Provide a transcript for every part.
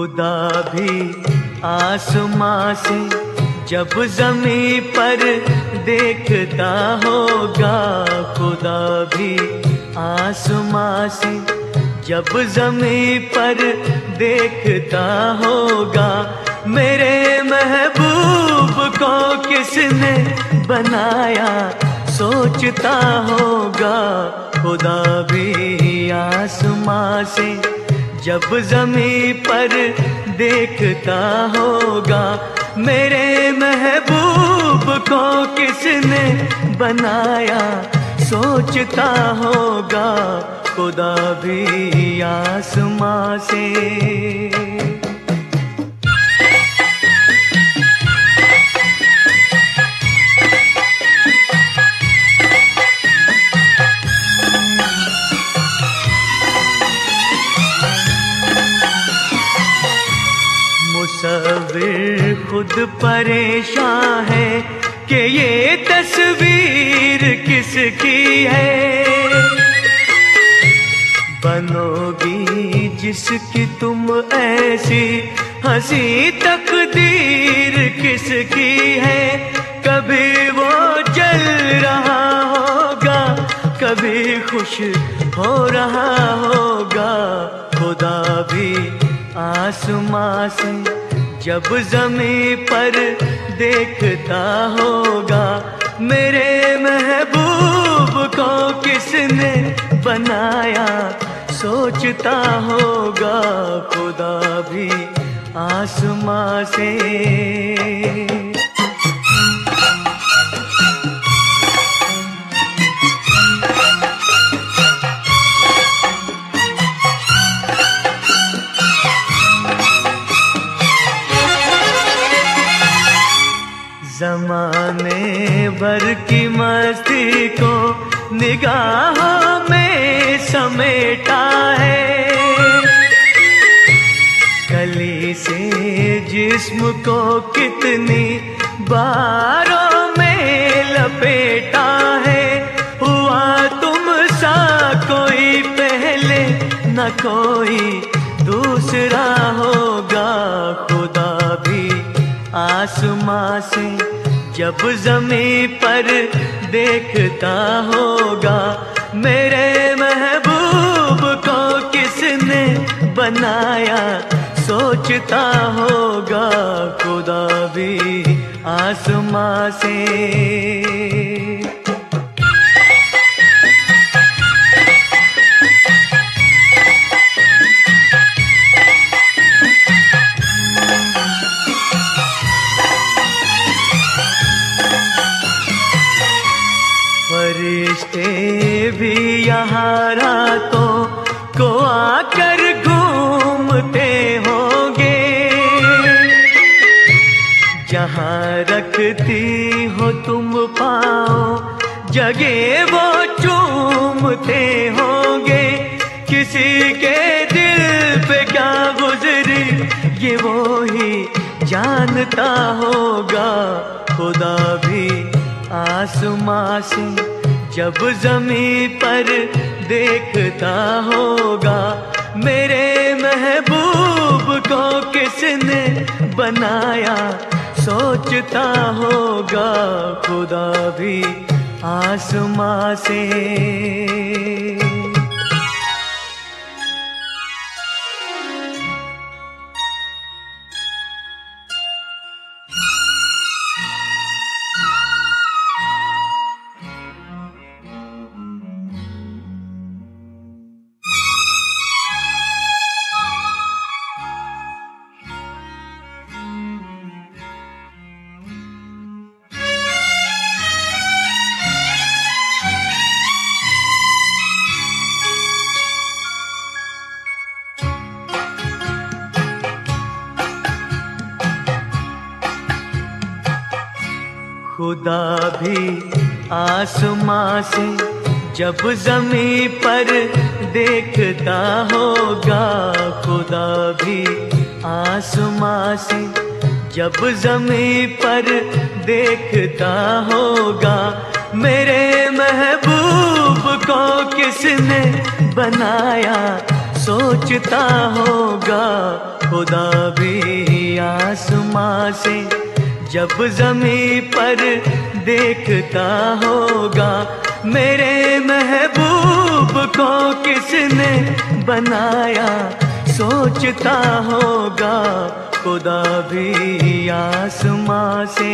खुदा भी आसमां से जब ज़मीं पर देखता होगा, खुदा भी आसमां से जब ज़मीं पर देखता होगा, मेरे महबूब को किसने बनाया सोचता होगा। खुदा भी आसमां से जब ज़मीं पर देखता होगा, मेरे महबूब को किसने बनाया सोचता होगा। खुदा भी आसमां से मुसव्विर खुद परेशान है कि ये तस्वीर किसकी है। बनोगी जिसकी तुम ऐसी हंसी तकदीर किसकी है। कभी वो जल रहा होगा, कभी खुश हो रहा होगा। खुदा भी आसमां से जब ज़मीं पर देखता होगा, मेरे महबूब को किसने बनाया सोचता होगा। खुदा भी आसमां से ज़माने भर की मस्ती को निगाहों में समेटा है। कली से जिस्म को कितनी बारों में लपेटा है। हुआ तुम सा कोई पहले न कोई दूसरा होगा। खुदा भी आसमां से जब ज़मीं पर देखता होगा, मेरे महबूब को किसने बनाया सोचता होगा। खुदा भी आसमां से फरिश्ते भी यहाँ रातों को आकर घूमते होंगे। जहाँ रखती हो तुम पाँव जगह वो चूमते होंगे। किसी के दिल पे क्या गुजरी ये वो ही जानता होगा। खुदा भी आसमां से जब ज़मीं पर देखता होगा, मेरे महबूब को किसने बनाया सोचता होगा। खुदा भी आसमां से खुदा भी आसमां से जब ज़मीं पर देखता होगा। खुदा भी आसमां से जब ज़मीं पर देखता होगा, मेरे महबूब को किसने बनाया सोचता होगा खुदा भी आसमां से जब ज़मीं पर देखता होगा मेरे महबूब को किसने बनाया सोचता होगा खुदा भी आसमां से।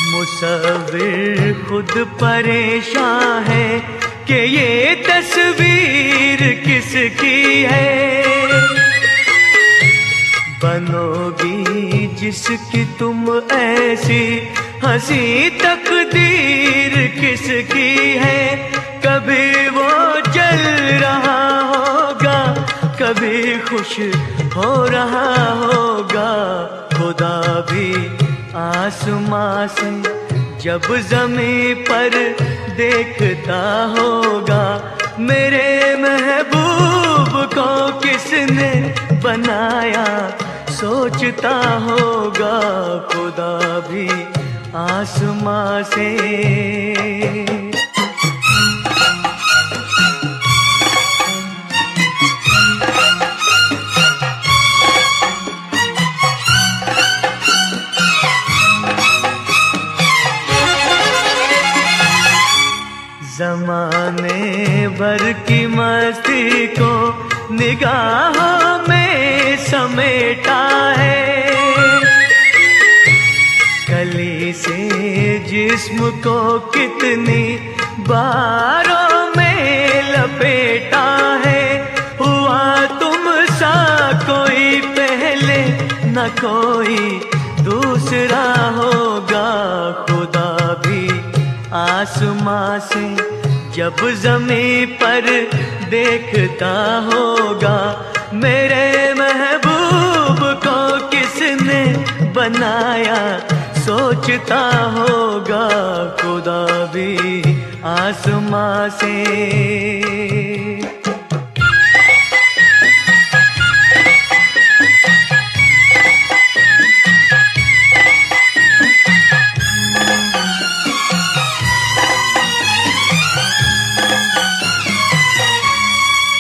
मुसव्विर खुद परेशान है कि ये तस्वीर किसकी है, बनोगी जिसकी तुम ऐसी हंसी तकदीर किसकी है। कभी वो जल रहा होगा कभी खुश हो रहा होगा खुदा भी आसमां से जब ज़मीं पर देखता होगा मेरे महबूब को किसने बनाया सोचता होगा खुदा भी आसमां से। ज़माने भर की मस्ती को निगाहों में समेटा है, कली से जिस्म को कितनी बारों में लपेटा है। हुआ तुम सा कोई पहले न कोई दूसरा होगा खुदा भी आसमां से जब ज़मीं पर देखता होगा मेरे महबूब को किसने बनाया सोचता होगा खुदा भी आसमां से।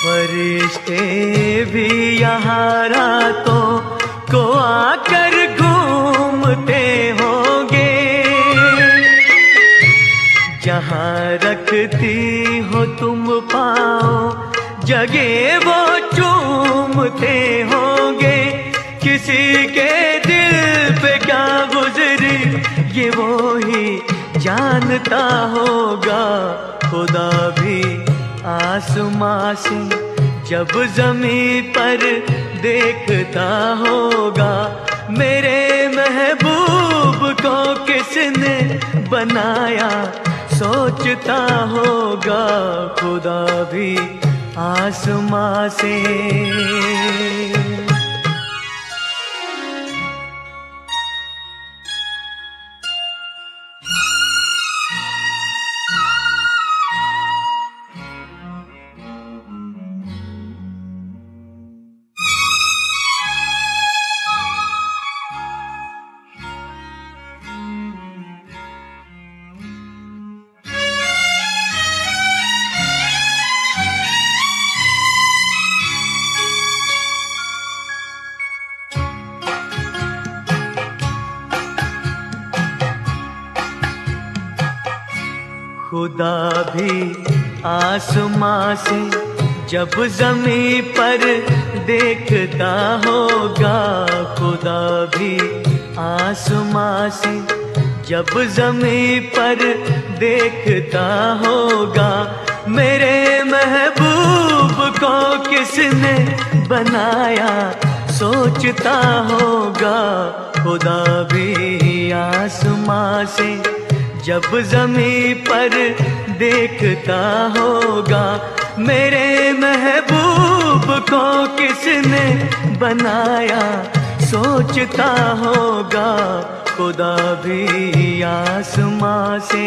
फरिश्ते भी यहाँ रातों को आकर घूमते होंगे, जहाँ रखती हो तुम पाँव जगह वो चूमते होंगे। किसी के दिल पे क्या गुजरी ये वो ही जानता होगा खुदा भी आसमां से जब ज़मीं पर देखता होगा मेरे महबूब को किसने बनाया सोचता होगा खुदा भी आसमां से। खुदा भी आसमां से जब ज़मीं पर देखता होगा खुदा भी आसमां से जब ज़मीं पर देखता होगा मेरे महबूब को किसने बनाया सोचता होगा खुदा भी आसमां से जब ज़मीं पर देखता होगा मेरे महबूब को किसने बनाया सोचता होगा खुदा भी आसमां से।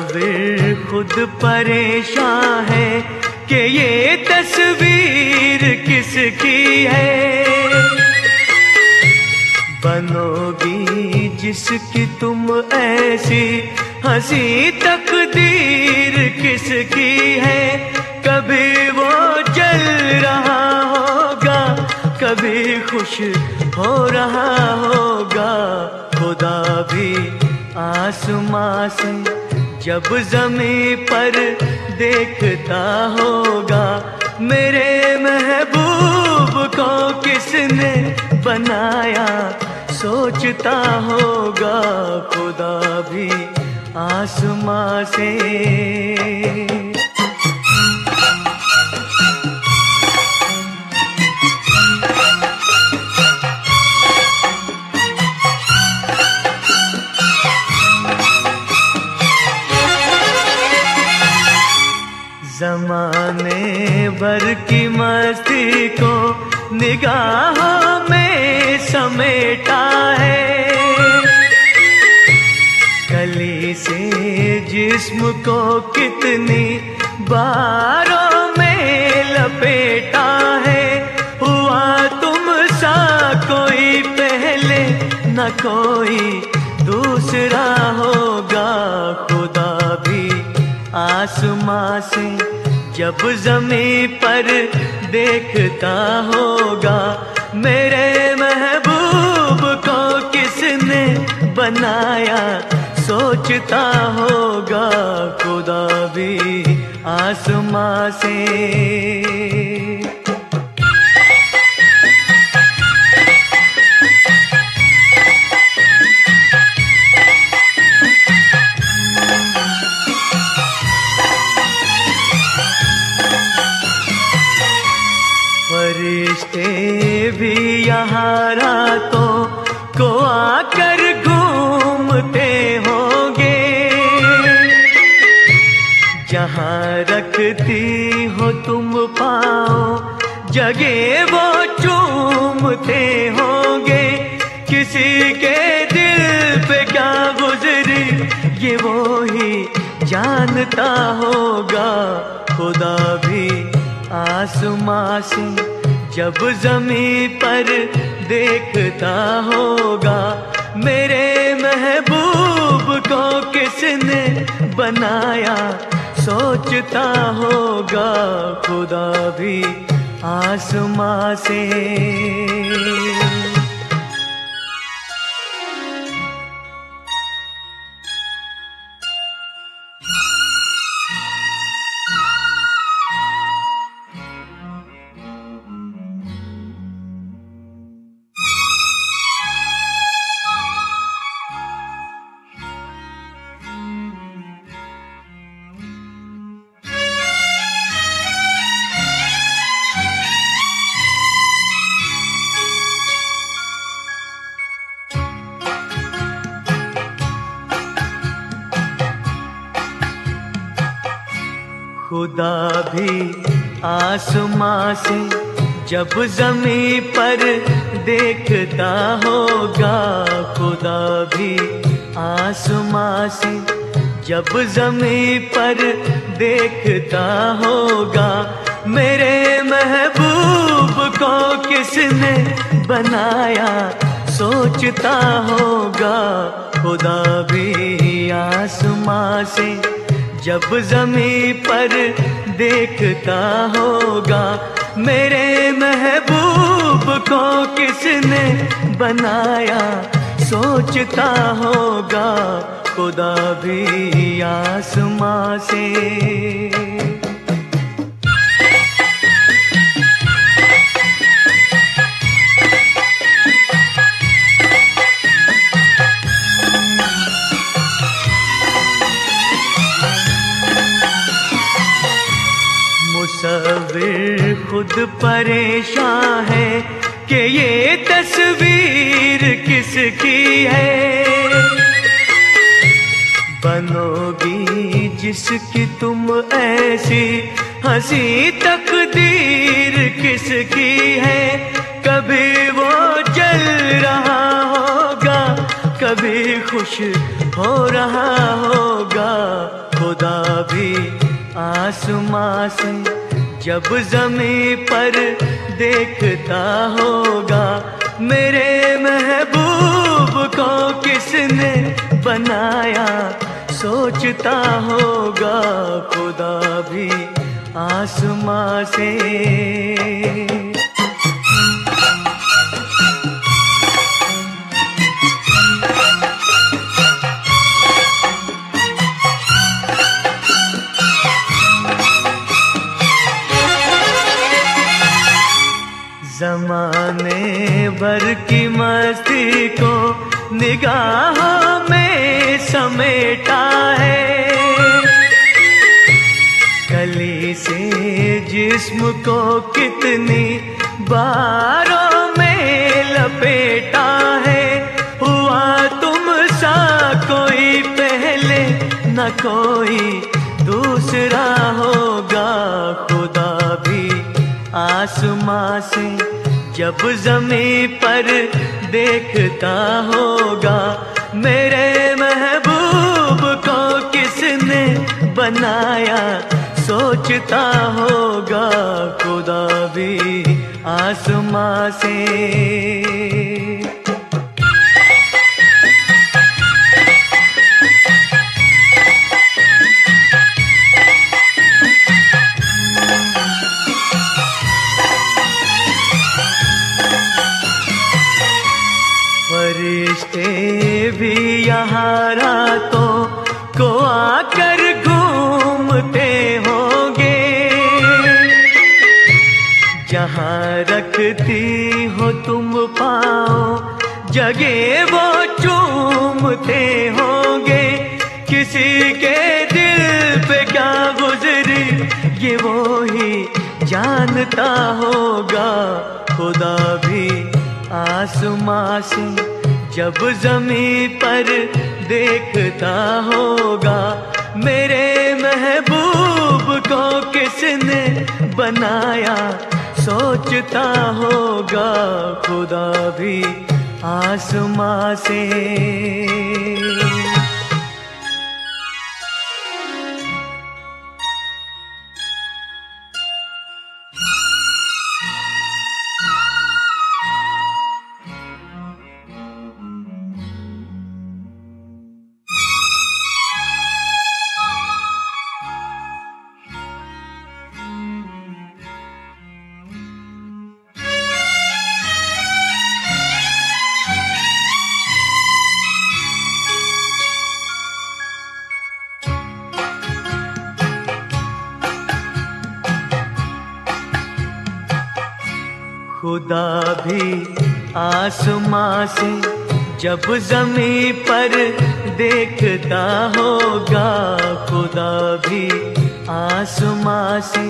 मुसव्विर खुद परेशान है कि ये तस्वीर किसकी है। बनोगी जिसकी तुम ऐसी हंसी तकदीर किसकी है। कभी वो जल रहा होगा, कभी खुश हो रहा होगा। खुदा भी आसमां से जब ज़मीं पर देखता होगा, मेरे महबूब को किसने बनाया सोचता होगा। खुदा भी आसमां से। ज़माने भर की मस्ती को निगाहों में समेटा है। कली से जिस्म को कितनी बारों में लपेटा है। हुआ तुम सा कोई पहले न कोई दूसरा होगा। खुदा भी आसमां से जब ज़मीं पर देखता होगा, मेरे महबूब को किसने बनाया सोचता होगा। खुदा भी आसमां से। फरिश्ते भी यहाँ रातों को आकर घूमते होंगे। जहाँ रखती हो तुम पाँव जगह वो चूमते होंगे। किसी के दिल पे क्या गुजरी ये वो ही जानता होगा। खुदा भी आसमां से जब ज़मीं पर देखता होगा, मेरे महबूब को किसने बनाया सोचता होगा। खुदा भी आसमां से। खुदा भी आसमां से जब ज़मीं पर देखता होगा। खुदा भी आसमां से जब ज़मीं पर देखता होगा, मेरे महबूब को किसने बनाया सोचता होगा। खुदा भी आसमां से जब ज़मीं पर देखता होगा, मेरे महबूब को किसने बनाया सोचता होगा। खुदा भी आसमां से। मुसव्विर खुद परेशान है कि ये तस्वीर किसकी है। बनोगी जिसकी तुम ऐसी हंसी तकदीर किसकी है। कभी वो जल रहा होगा, कभी खुश हो रहा होगा, खुदा भी आसमां से जब ज़मीं पर देखता होगा। मेरे महबूब को किसने बनाया सोचता होगा, खुदा भी आसमां से। ज़माने भर की मस्ती को निगाहों में समेटा है, कली से जिस्म को कितनी बारों में लपेटा है। हुआ तुम सा कोई पहले न कोई दूसरा होगा, खुदा भी आसमां से जब ज़मीं पर देखता होगा। मेरे महबूब को किसने बनाया सोचता होगा, खुदा भी आसमां से। फरिश्ते भी यहाँ रातों को आकर घूमते होंगे, जहाँ रखती हो तुम पाँव जगह वो चूमते होंगे। किसी के दिल पे क्या गुजरी ये वो ही जानता होगा, खुदा भी आसमां से जब ज़मीं पर देखता होगा। मेरे महबूब को किसने बनाया सोचता होगा, खुदा भी आसमां से। खुदा भी आसमां से जब ज़मीं पर देखता होगा, खुदा भी आसमां से।